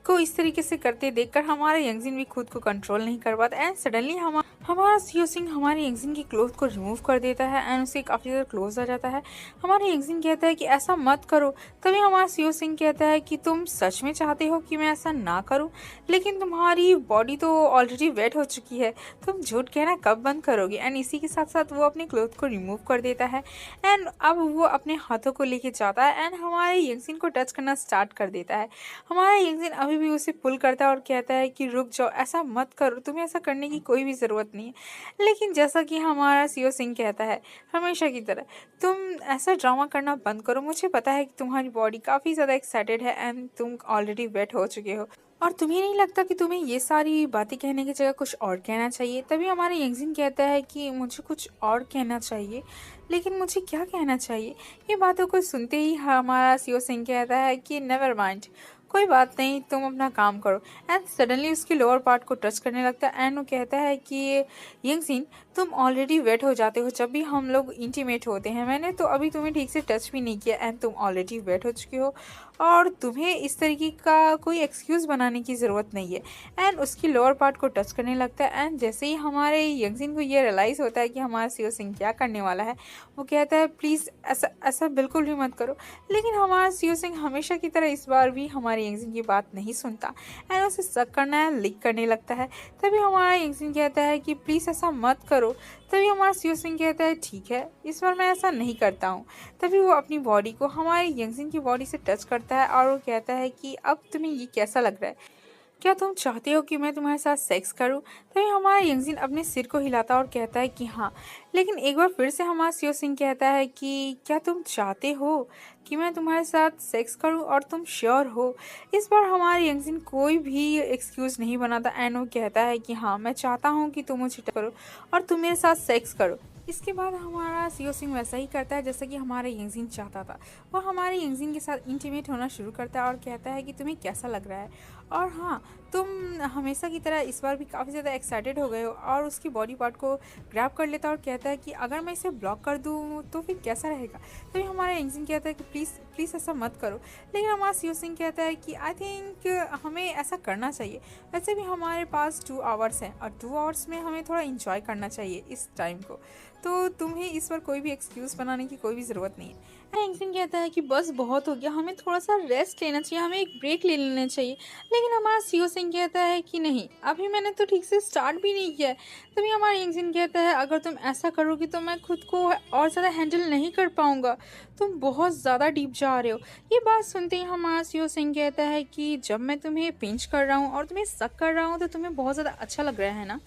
को इस तरीके से करते देखकर हमारा यंगजिन भी खुद को कंट्रोल नहीं कर पाता एंड सडनली हमारा सीओ सिंह हमारे यंगजिन की क्लोथ को रिमूव कर देता है एंड उसे काफ़ी ज़्यादा क्लोज आ जाता है। हमारा यंगजिन कहता है कि ऐसा मत करो। तभी हमारा सीओ सिंह कहता है कि तुम सच में चाहते हो कि मैं ऐसा ना करूं, लेकिन तुम्हारी बॉडी तो ऑलरेडी वेट हो चुकी है, तुम झूठ कहना कब बंद करोगे। एंड इसी के साथ साथ वो अपने क्लोथ को रिमूव कर देता है एंड अब वो अपने हाथों को लेके जाता है एंड हमारे यंगजिन को टच करना स्टार्ट कर देता है। हमारा यंगजिन अभी भी उसे पुल करता है और कहता है कि रुक जाओ, ऐसा मत करो, तुम्हें ऐसा करने की कोई भी ज़रूरत नहीं है। लेकिन जैसा कि हमारा सीओ सिंह कहता है हमेशा की तरह तुम ऐसा ड्रामा करना बंद करो, मुझे पता है कि तुम्हारी बॉडी काफ़ी ज़्यादा एक्साइटेड है एंड तुम ऑलरेडी वेट हो चुके हो और तुम्हें नहीं लगता कि तुम्हें ये सारी बातें कहने की जगह कुछ और कहना चाहिए। तभी हमारा यंगजिन कहता है कि मुझे कुछ और कहना चाहिए, लेकिन मुझे क्या कहना चाहिए। ये बातों को सुनते ही हमारा सीओ सिंह कहता है कि नेवर माइंड, कोई बात नहीं, तुम अपना काम करो। एंड सडनली उसकी लोअर पार्ट को टच करने लगता है एंड वो कहता है कि यंगजिन तुम ऑलरेडी वेट हो जाते हो जब भी हम लोग इंटीमेट होते हैं, मैंने तो अभी तुम्हें ठीक से टच भी नहीं किया एंड तुम ऑलरेडी वेट हो चुके हो और तुम्हें इस तरीके का कोई एक्सक्यूज़ बनाने की ज़रूरत नहीं है। एंड उसकी लोअर पार्ट को टच करने लगता है एंड जैसे ही हमारे यंगजिन को ये रियलाइज़ होता है कि हमारा सीओ सिंह क्या करने वाला है, वो कहता है प्लीज़ ऐसा ऐसा बिल्कुल भी मत करो। लेकिन हमारा सीओ सिंह हमेशा की तरह इस बार भी हमारे यंगजिन की बात नहीं सुनता एंड उसे सक करना है, लिक करने लगता है। तभी हमारा यंगजिन कहता है कि प्लीज़ ऐसा मत करो। तभी हमारा सीओ सिंह कहता है ठीक है, इस बार मैं ऐसा नहीं करता हूँ। तभी वो अपनी बॉडी को हमारे यंगजिन की बॉडी से टच करता है और वो कहता है कि अब तुम्हें ये कैसा लग रहा है, क्या तुम चाहते हो कि मैं तुम्हारे साथ सेक्स करूं। तभी हमारा यंगजिन अपने सिर को हिलाता और कहता है कि हाँ। लेकिन एक बार फिर से हमारा सीओ सिंह कहता है कि क्या तुम चाहते हो कि मैं तुम्हारे साथ सेक्स करूं और तुम श्योर हो। इस बार हमारे यंगजिन कोई भी एक्सक्यूज़ नहीं बनाता एंड वो कहता है कि हाँ मैं चाहता हूँ कि तुम मुझे करो और तुम मेरे साथ सेक्स करो। इसके बाद हमारा सीओ सिंह वैसा ही करता है जैसा कि हमारा यंगजिन चाहता था। वो हमारे यंगजिन के साथ इंटीमेट होना शुरू करता है और कहता है कि तुम्हें कैसा लग रहा है और हाँ तुम हमेशा की तरह इस बार भी काफ़ी ज़्यादा एक्साइटेड हो गए हो। और उसकी बॉडी पार्ट को ग्रैब कर लेता है और कहता है कि अगर मैं इसे ब्लॉक कर दूँ तो फिर कैसा रहेगा। तभी हमारा यंगजिन कहता है कि प्लीज़ ऐसा मत करो। लेकिन हमारा सीओ सिंह कहता है कि आई थिंक हमें ऐसा करना चाहिए, वैसे भी हमारे पास 2 आवर्स हैं और 2 आवर्स में हमें थोड़ा इंजॉय करना चाहिए इस टाइम को, तो तुम्हें इस पर कोई भी एक्सक्यूज़ बनाने की कोई भी ज़रूरत नहीं है। यंगजिन कहता है कि बस बहुत हो गया, हमें थोड़ा सा रेस्ट लेना चाहिए, हमें एक ब्रेक ले लेना चाहिए। लेकिन हमारा सीओ सिंह कहता है कि नहीं, अभी मैंने तो ठीक से स्टार्ट भी नहीं किया है। तभी हमारा यंग सिंह कहता है अगर तुम ऐसा करोगी तो मैं खुद को और ज़्यादा हैंडल नहीं कर पाऊंगा, तुम बहुत ज़्यादा डीप जा रहे हो। ये बात सुनते ही हमारा सीओ सिंह कहता है कि जब मैं तुम्हें पिंच कर रहा हूँ और तुम्हें सक कर रहा हूँ तो तुम्हें बहुत ज़्यादा अच्छा लग रहा है ना।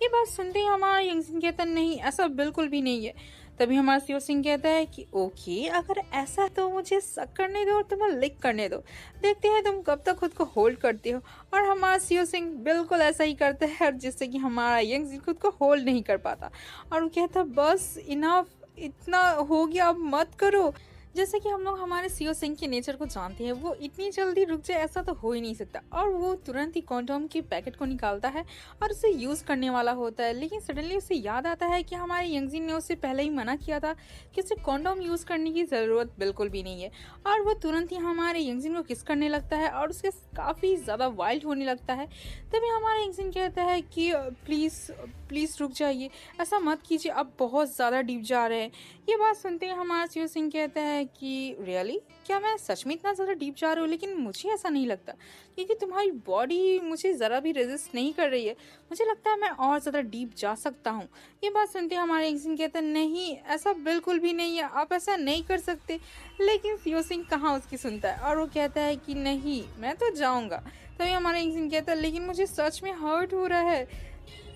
ये बात सुनते ही हमारा यंग सिंह कहता है नहीं, ऐसा बिल्कुल भी नहीं है। तभी हमारा सीओ सिंह कहता है कि ओके, अगर ऐसा है तो मुझे सक करने दो और तुम्हें लिक करने दो, देखते हैं तुम कब तक खुद को होल्ड करते हो। और हमारा सीओ सिंह बिल्कुल ऐसा ही करता है जिससे कि हमारा यंग सिंह खुद को होल्ड नहीं कर पाता और वो कहता बस इनफ, इतना हो गया, अब मत करो। जैसे कि हम लोग हमारे सीओ सिंह के नेचर को जानते हैं, वो इतनी जल्दी रुक जाए ऐसा तो हो ही नहीं सकता। और वो तुरंत ही कॉन्डोम के पैकेट को निकालता है और उसे यूज़ करने वाला होता है, लेकिन सडनली उसे याद आता है कि हमारे यंगजिन ने उसे पहले ही मना किया था कि उसे कॉन्डोम यूज़ करने की ज़रूरत बिल्कुल भी नहीं है। और वो तुरंत ही हमारे यंगजिन को किस करने लगता है और उसके काफ़ी ज़्यादा वाइल्ड होने लगता है। तभी हमारा यंगजिन कहता है कि प्लीज़ प्लीज़ रुक जाइए, ऐसा मत कीजिए, आप बहुत ज़्यादा डीप जा रहे हैं। ये बात सुनते ही हमारा सीओ सिंह कहता है कि रियली, क्या मैं सच में इतना ज़्यादा डीप जा रही हूँ? लेकिन मुझे ऐसा नहीं लगता, क्योंकि तुम्हारी बॉडी मुझे ज़रा भी रेजिस्ट नहीं कर रही है। मुझे लगता है मैं और ज़्यादा डीप जा सकता हूँ। ये बात सुनते ही हमारे एक सिंह कहता है नहीं, ऐसा बिल्कुल भी नहीं है, आप ऐसा नहीं कर सकते। लेकिन सीओ सिंह कहाँ उसकी सुनता है और वो कहता है कि नहीं, मैं तो जाऊँगा। तभी हमारा एक सिंह कहता है लेकिन मुझे सच में हर्ट हो रहा है।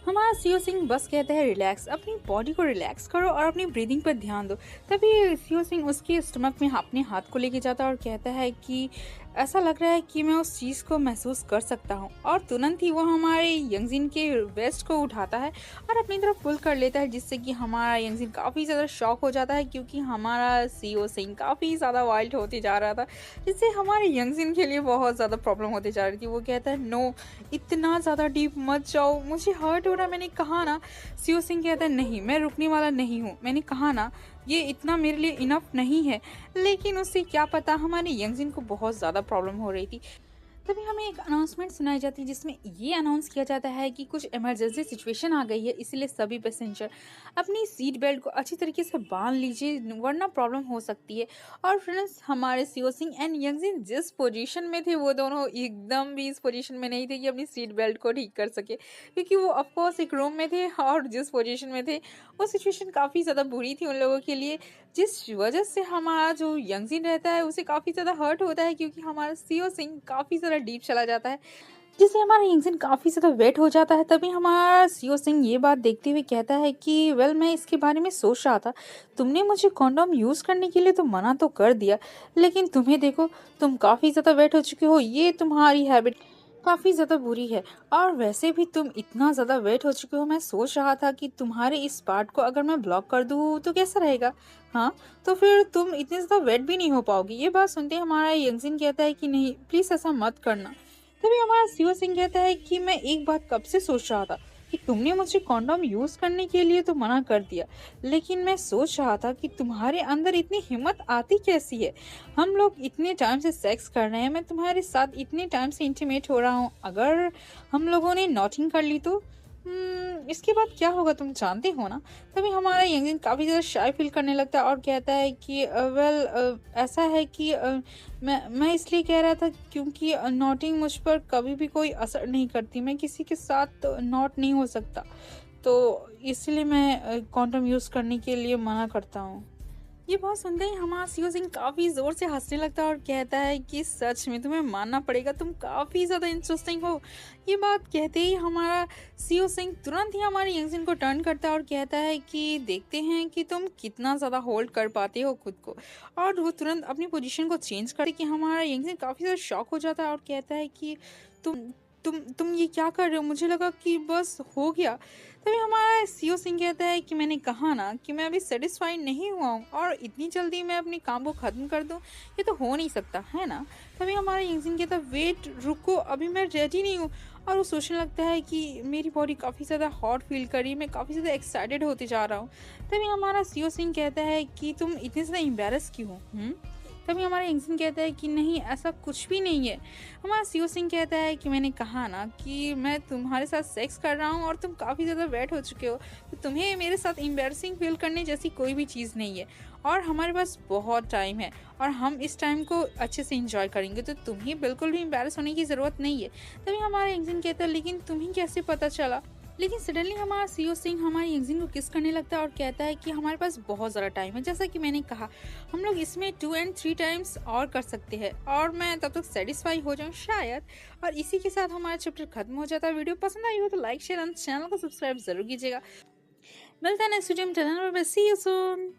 हमारा सीओ सिंह बस कहता है रिलैक्स, अपनी बॉडी को रिलैक्स करो और अपनी ब्रीदिंग पर ध्यान दो। तभी सीओ सिंह उसके स्टमक में अपने हाथ को लेके जाता है और कहता है कि ऐसा लग रहा है कि मैं उस चीज़ को महसूस कर सकता हूँ। और तुरंत ही वो हमारे यंगजिन के वेस्ट को उठाता है और अपनी तरफ पुल कर लेता है, जिससे कि हमारा यंगजिन काफ़ी ज़्यादा शॉक हो जाता है, क्योंकि हमारा सीओ सिंह काफ़ी ज़्यादा वाइल्ड होते जा रहा था, जिससे हमारे यंगजिन के लिए बहुत ज़्यादा प्रॉब्लम होती जा रही थी। वो कहता है नो, इतना ज़्यादा डीप मत जाओ, मुझे हर्ट हो रहा है, मैंने कहा ना। सीओ सिंह कहता है नहीं, मैं रुकने वाला नहीं हूँ, मैंने कहा ना, ये इतना मेरे लिए इनफ नहीं है। लेकिन उससे क्या पता, हमारे यंगजिन को बहुत ज़्यादा प्रॉब्लम हो रही थी। तभी हमें एक अनाउंसमेंट सुनाई जाती है, जिसमें ये अनाउंस किया जाता है कि कुछ इमरजेंसी सिचुएशन आ गई है, इसलिए सभी पैसेंजर अपनी सीट बेल्ट को अच्छी तरीके से बांध लीजिए, वरना प्रॉब्लम हो सकती है। और फ्रेंड्स, हमारे सीओ सिंह एंड यंगजिन जिस पोजीशन में थे, वो दोनों एकदम भी इस पोजीशन में नहीं थे कि अपनी सीट बेल्ट को ठीक कर सके, क्योंकि वो ऑफकोर्स एक रूम में थे और जिस पोजीशन में थे वो सिचुएशन काफ़ी ज़्यादा बुरी थी उन लोगों के लिए, जिस वजह से हमारा जो यंगजिन रहता है उसे काफ़ी ज़्यादा हर्ट होता है, क्योंकि हमारा सीओ सिंह काफ़ी ज़्यादा डीप चला जाता है, जिससे हमारा यंगजिन काफ़ी ज़्यादा वेट हो जाता है। तभी हमारा सीओ सिंह ये बात देखते हुए कहता है कि वेल, मैं इसके बारे में सोच रहा था, तुमने मुझे कॉन्डोम यूज़ करने के लिए तो मना तो कर दिया, लेकिन तुम्हें देखो, तुम काफ़ी ज़्यादा वेट हो चुके हो, ये तुम्हारी हैबिट काफ़ी ज़्यादा बुरी है। और वैसे भी तुम इतना ज़्यादा वेट हो चुके हो, मैं सोच रहा था कि तुम्हारे इस पार्ट को अगर मैं ब्लॉक कर दूँ तो कैसा रहेगा। हाँ, तो फिर तुम इतने ज़्यादा वेट भी नहीं हो पाओगी। ये बात सुनते ही हमारा यंगजिन कहता है कि नहीं, प्लीज़ ऐसा मत करना। तभी हमारा सीओ सिंह कहता है कि मैं एक बात कब से सोच रहा था कि तुमने मुझे कॉन्डोम यूज़ करने के लिए तो मना कर दिया, लेकिन मैं सोच रहा था कि तुम्हारे अंदर इतनी हिम्मत आती कैसी है। हम लोग इतने टाइम से सेक्स कर रहे हैं, मैं तुम्हारे साथ इतने टाइम से इंटीमेट हो रहा हूँ, अगर हम लोगों ने नॉटिंग कर ली तो इसके बाद क्या होगा तुम जानते हो ना। तभी हमारा यंगजिन काफ़ी ज़्यादा शाय फील करने लगता है और कहता है कि वेल, ऐसा है कि मैं इसलिए कह रहा था क्योंकि नॉटिंग मुझ पर कभी भी कोई असर नहीं करती, मैं किसी के साथ नॉट नहीं हो सकता, तो इसलिए मैं कॉन्डोम यूज़ करने के लिए मना करता हूँ। ये बात सुनते ही हमारा सीओ सिंह काफ़ी ज़ोर से हंसने लगता है और कहता है कि सच में तुम्हें मानना पड़ेगा, तुम काफ़ी ज़्यादा इंटरेस्टिंग हो। ये बात कहते ही हमारा सीओ सिंह तुरंत ही हमारे यंगजिन को टर्न करता है और कहता है कि देखते हैं कि तुम कितना ज़्यादा होल्ड कर पाते हो खुद को। और वो तुरंत अपनी पोजीशन को चेंज करते कि हमारा यंगजिन काफ़ी ज़्यादा शॉक हो जाता है और कहता है कि तुम ये क्या कर रहे हो, मुझे लगा कि बस हो गया। तभी हमारा सीओ सिंह कहता है कि मैंने कहा ना कि मैं अभी सेटिस्फाइड नहीं हुआ हूँ और इतनी जल्दी मैं अपने काम को ख़त्म कर दूँ, ये तो हो नहीं सकता है ना। तभी हमारा यंगजिन कहता है वेट, रुको, अभी मैं रेडी नहीं हूँ। और वो सोचने लगता है कि मेरी बॉडी काफ़ी ज़्यादा हॉट फील कर रही है, मैं काफ़ी ज़्यादा एक्साइटेड होते जा रहा हूँ। तभी हमारा सीओ सिंह कहता है कि तुम इतने ज़्यादा एम्बेरस क्यों हो, तभी हमारा एंजिन कहता है कि नहीं, ऐसा कुछ भी नहीं है। हमारा सीओ सिंह कहता है कि मैंने कहा ना कि मैं तुम्हारे साथ सेक्स कर रहा हूँ और तुम काफ़ी ज़्यादा वेट हो चुके हो, तो तुम्हें मेरे साथ एम्बैरसिंग फील करने जैसी कोई भी चीज़ नहीं है और हमारे पास बहुत टाइम है और हम इस टाइम को अच्छे से इंजॉय करेंगे, तो तुम्हें बिल्कुल भी एम्बैरस होने की ज़रूरत नहीं है। तभी हमारा एंजिन कहता है लेकिन तुम्हें कैसे पता चला? लेकिन सडनली हमारा सीओ सिंह हमारी एंजिन को किस करने लगता है और कहता है कि हमारे पास बहुत ज़्यादा टाइम है, जैसा कि मैंने कहा हम लोग इसमें 2 एंड 3 टाइम्स और कर सकते हैं और मैं तब तक सेटिस्फाई हो जाऊँ शायद। और इसी के साथ हमारा चैप्टर खत्म हो जाता है। वीडियो पसंद आई हो तो लाइक शेयर एंड चैनल को सब्सक्राइब जरूर कीजिएगा। मिलता है नेक्स्ट वीडियो में, सी यू सून।